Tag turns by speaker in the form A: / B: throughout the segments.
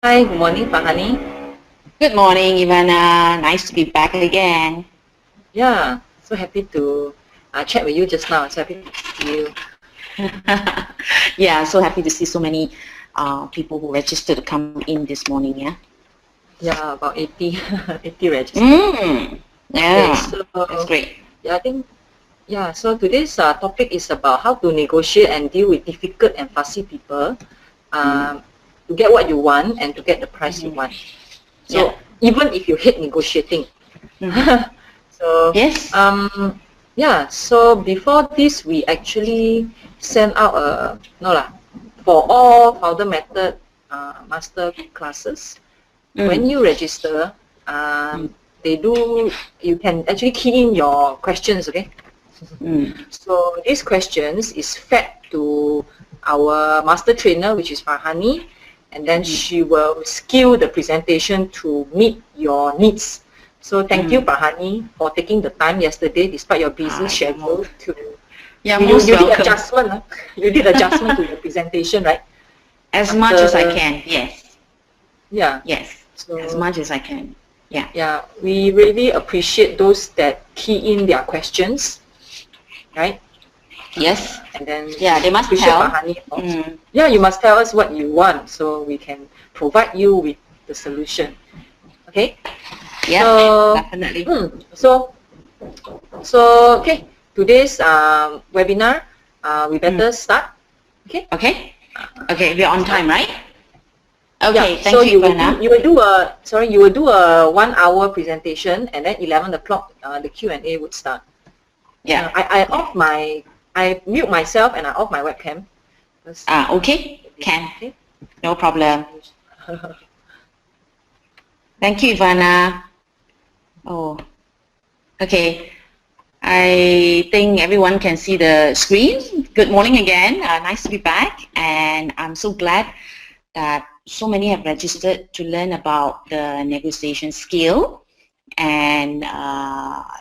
A: Hi, good morning, Farhani.
B: Good morning, Ivana. Nice to be back again.
A: Yeah, so happy to chat with you just now. So happy to see you.
B: Yeah, so happy to see so many people who registered to come in this morning, yeah?
A: Yeah, about 80, 80 registered.
B: Mm,
A: Okay,
B: yeah,
A: so
B: that's great.
A: yeah, I think so today's topic is about how to negotiate and deal with difficult and fussy people
B: Mm,
A: to get what you want and to get the price you
B: mm-hmm.
A: want.
B: Yeah.
A: So even if you hate negotiating,
B: Mm-hmm.
A: so
B: Yes.
A: yeah. So before this, we actually sent out a no lah for all founder method master classes. When
B: Mm,
A: you register,
B: mm,
A: they do. You can actually key in your questions. Okay.
B: mm,
A: So these questions is fed to our master trainer, which is Farhani, and then
B: mm,
A: she will skew the presentation to meet your needs. So thank you,
B: mm.
A: Farhani, for taking the time yesterday, despite your busy
B: You're
A: schedule, to
B: you're
A: you,
B: most
A: you did
B: welcome.
A: adjustment. You did adjustment to the presentation, right?
B: As much as I
A: After
B: can, yes.
A: yeah.
B: Yes. As
A: So
B: much as I can. Yeah.
A: yeah, we really appreciate those that key in their questions, right?
B: Yes.
A: And then
B: Yeah, they
A: we
B: must
A: appreciate
B: tell.
A: Farhani also.
B: Mm,
A: Yeah, you must tell us what you want so we can provide you with the solution. Okay?
B: yep,
A: So,
B: definitely.
A: mm, so, so okay. Today's webinar, we
B: Mm.
A: better start. Okay?
B: Okay? Okay, we're on
A: Start.
B: time, right?
A: Yeah.
B: Okay,
A: So
B: thank you, Ivana.
A: you will do a 1 hour presentation, and then 11 o'clock the Q&A would start.
B: Yeah. Yeah.
A: I mute myself and I off my webcam. Because,
B: Okay, can.
A: okay.
B: No problem.
A: So,
B: Thank you, Ivana. Oh, okay. I think everyone can see the screen. Good morning again. Nice to be back. And I'm so glad that so many have registered to learn about the negotiation skill. And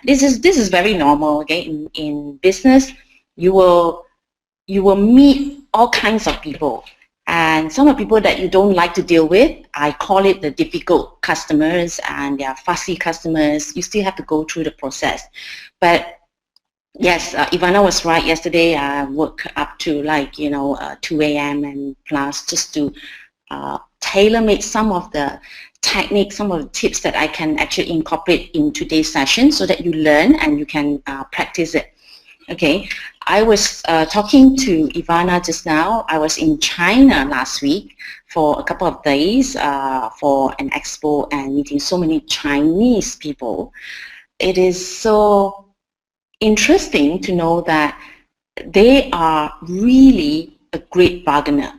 B: this is very normal. Okay, in business, you will you will meet all kinds of people. And some of the people that you don't like to deal with, I call it the difficult customers and they are fussy customers. You still have to go through the process. But yes, Ivana was right. Yesterday I worked up to 2 a.m. and plus just to tailor-make some of the techniques, some of the tips that I can actually incorporate in today's session so that you learn and you can practice it. Okay, I was talking to Ivana just now. I was in China last week for a couple of days for an expo and meeting so many Chinese people. It is so interesting to know that they are really a great bargainer.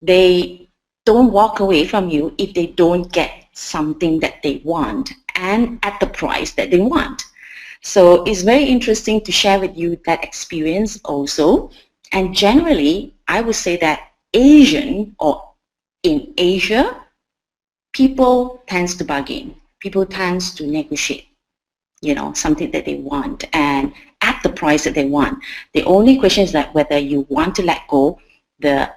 B: They don't walk away from you if they don't get something that they want and at the price that they want. So it's very interesting to share with you that experience also. And generally, I would say that Asian or in Asia, people tends to bargain. People tends to negotiate, something that they want and at the price that they want. The only question is that whether you want to let go your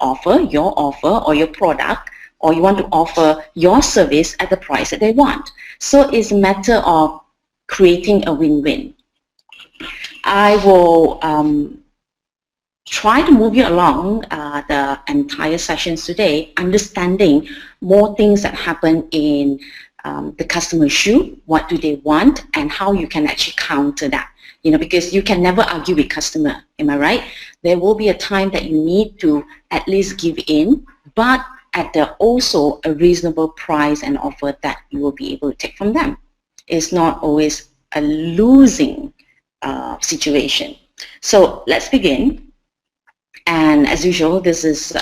B: offer or your product, or you want to offer your service at the price that they want. So it's a matter of creating a win-win. I will try to move you along the entire sessions today, understanding more things that happen in the customer shoe, what do they want, and how you can actually counter that. Because you can never argue with customer, am I right? There will be a time that you need to at least give in, but at also a reasonable price and offer that you will be able to take from them. It's not always a losing situation. So let's begin. And as usual, this is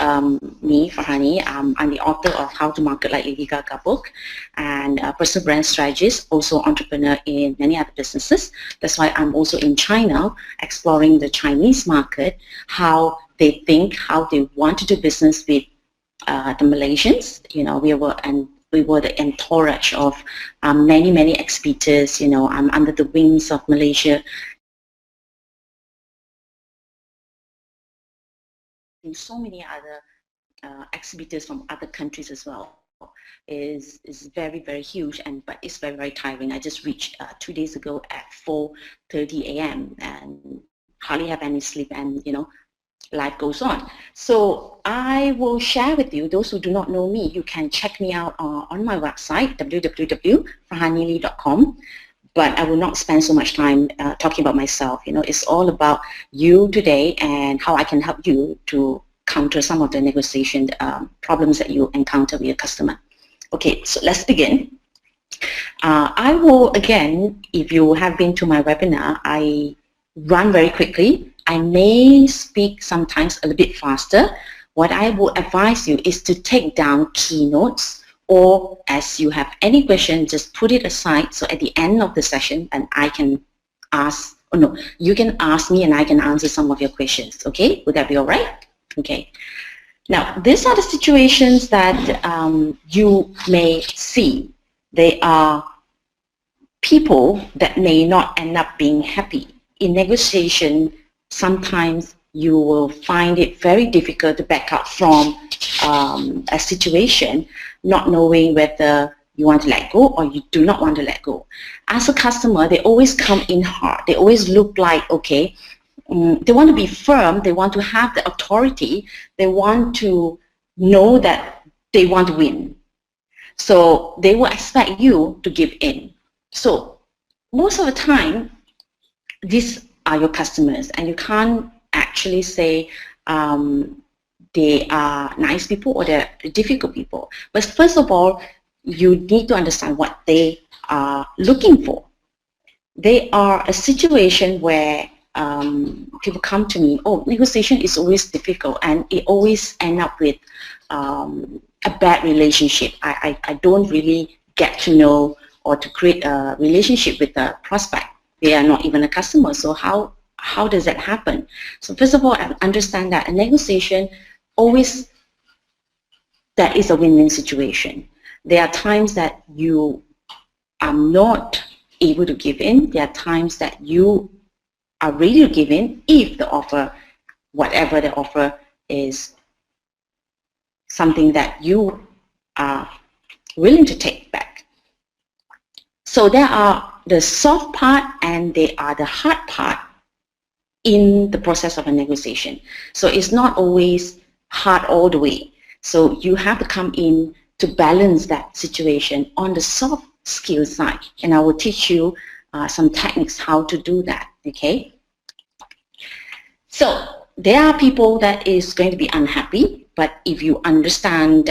B: me, Farhani. I'm the author of How to Market Like Lady Gaga book and a personal brand strategist, also entrepreneur in many other businesses. That's why I'm also in China, exploring the Chinese market, how they think, how they want to do business with the Malaysians. We were the entourage of many exhibitors. I'm under the wings of Malaysia. So many other exhibitors from other countries as well. is very, very huge, but it's very, very tiring. I just reached 2 days ago at 4:30 a.m. and hardly have any sleep, and life goes on. So I will share with you, those who do not know me, you can check me out on my website, www.farhanili.com. But I will not spend so much time talking about myself. It's all about you today and how I can help you to counter some of the negotiation problems that you encounter with your customer. Okay, so let's begin. I will, again, if you have been to my webinar, I run very quickly. I may speak sometimes a little bit faster. What I would advise you is to take down keynotes, or as you have any question, just put it aside. So at the end of the session, and I can ask, or no, you can ask me and I can answer some of your questions. Okay, would that be all right? Okay. Now, these are the situations that you may see. They are people that may not end up being happy. In negotiation, sometimes you will find it very difficult to back up from a situation, not knowing whether you want to let go or you do not want to let go. As a customer, they always come in hard. They always look like, okay, they want to be firm, they want to have the authority, they want to know that they want to win. So they will expect you to give in. So most of the time, these are your customers, and you can't actually say they are nice people or they're difficult people. But first of all, you need to understand what they are looking for. They are a situation where people come to me, oh, negotiation is always difficult and it always ends up with a bad relationship. I don't really get to know or to create a relationship with the prospect. They are not even a customer, so how does that happen? So first of all, I understand that a negotiation always, that is a win-win situation. There are times that you are not able to give in. There are times that you are ready to give in if the offer, whatever the offer is, something that you are willing to take back. So there are the soft part and there are the hard part in the process of a negotiation. So it's not always hard all the way. So you have to come in to balance that situation on the soft skill side. And I will teach you some techniques how to do that, okay? So there are people that is going to be unhappy, but if you understand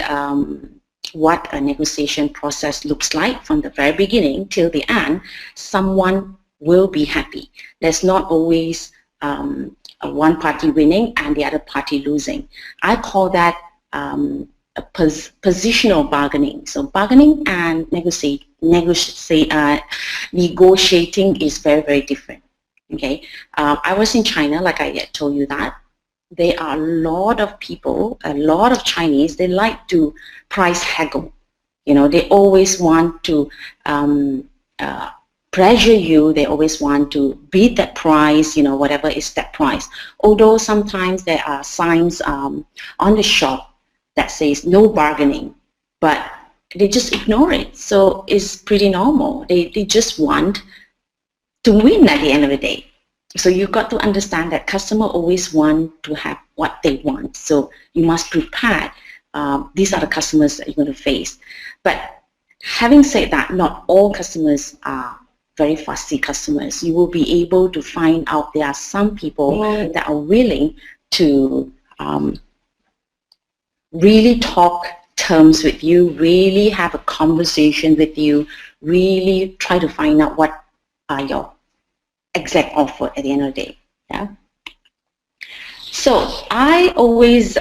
B: what a negotiation process looks like from the very beginning till the end, someone will be happy. There's not always one party winning and the other party losing. I call that positional bargaining. So bargaining and negotiating is very, very different. Okay, I was in China, like I told you that. There are a lot of people, a lot of Chinese, they like to price haggle. They always want to pressure you, they always want to beat that price, whatever is that price. Although sometimes there are signs on the shop that says no bargaining, but they just ignore it. So it's pretty normal. They just want to win at the end of the day. So you've got to understand that customer always want to have what they want. So you must prepare. These are the customers that you're going to face. But having said that, not all customers are very fussy customers. You will be able to find out there are some people that are willing to really talk terms with you, really have a conversation with you, really try to find out what are your exact offer at the end of the day. Yeah. So I always,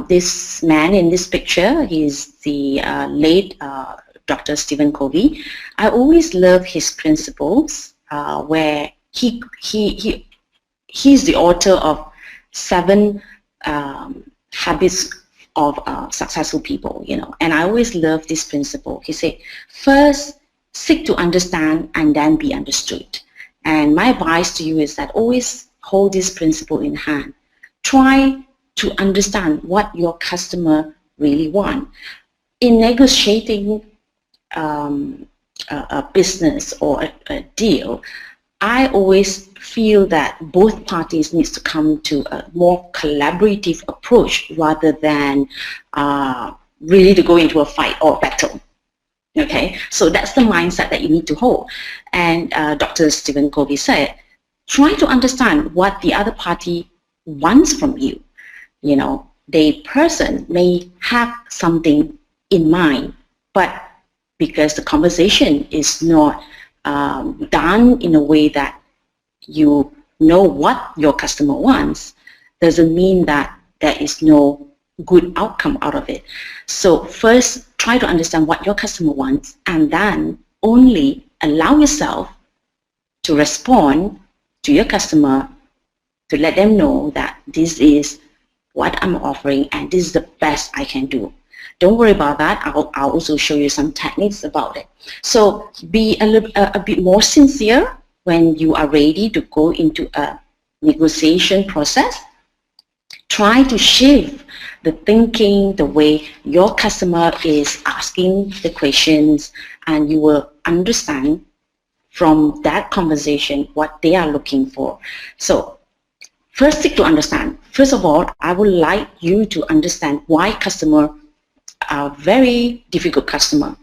B: this man in this picture, he's the late Dr. Stephen Covey. I always love his principles, where he's the author of 7 habits of successful people, and I always love this principle. He said, first, seek to understand and then be understood. And my advice to you is that always hold this principle in hand. Try to understand what your customer really want. In negotiating a business or a deal, I always feel that both parties needs to come to a more collaborative approach rather than really to go into a fight or battle. Okay, so that's the mindset that you need to hold. And Dr. Stephen Covey said, try to understand what the other party wants from you. You know, the person may have something in mind, but because the conversation is not done in a way that you know what your customer wants, doesn't mean that there is no good outcome out of it. So first, try to understand what your customer wants, and then only allow yourself to respond to your customer to let them know that this is what I'm offering and this is the best I can do. Don't worry about that. I'll also show you some techniques about it. So be a bit more sincere when you are ready to go into a negotiation process. Try to shift the thinking, the way your customer is asking the questions, and you will understand from that conversation what they are looking for. So first thing to understand, first of all, I would like you to understand why customers are very difficult customer.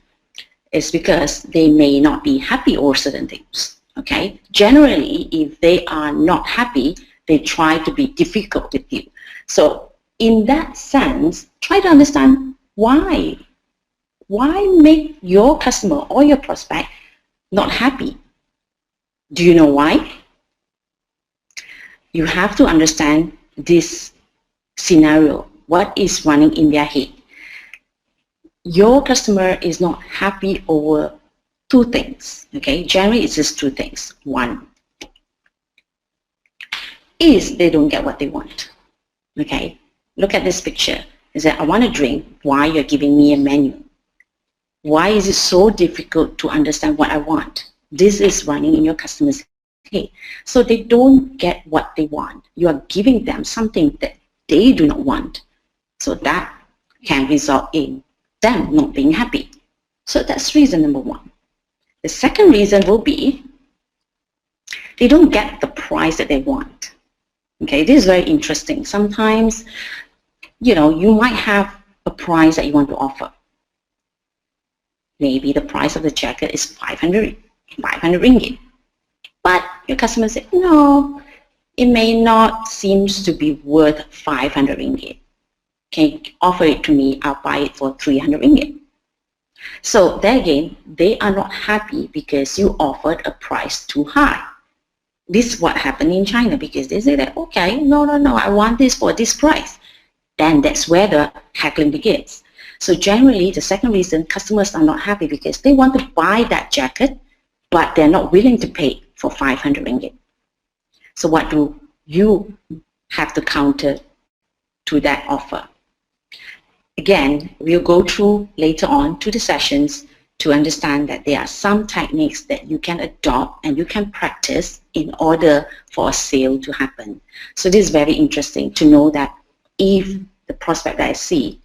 B: It's because they may not be happy over certain things. Okay, generally, if they are not happy, they try to be difficult with you. So in that sense, try to understand why. Why make your customer or your prospect not happy? Do you know why? You have to understand this scenario, what is running in their head. Your customer is not happy over two things, okay? Generally, it's just two things. One is they don't get what they want, okay? Look at this picture. Is that I want a drink. Why you're giving me a menu? Why is it so difficult to understand what I want? This is running in your customer's head. So they don't get what they want. You are giving them something that they do not want. So that can result in them not being happy. So that's reason number one. The second reason will be they don't get the price that they want. Okay, this is very interesting. Sometimes, you know, you might have a price that you want to offer. Maybe the price of the jacket is 500 ringgit. But your customer says, no, it may not seem to be worth 500 ringgit. Can you offer it to me? I'll buy it for 300 ringgit. So there again, they are not happy because you offered a price too high. This is what happened in China, because they say that, okay, no, I want this for this price. Then that's where the haggling begins. So generally, the second reason, customers are not happy because they want to buy that jacket, but they're not willing to pay for 500 ringgit. So what do you have to counter to that offer? Again, we'll go through later on to the sessions to understand that there are some techniques that you can adopt and you can practice in order for a sale to happen. So this is very interesting to know that if the prospect that I see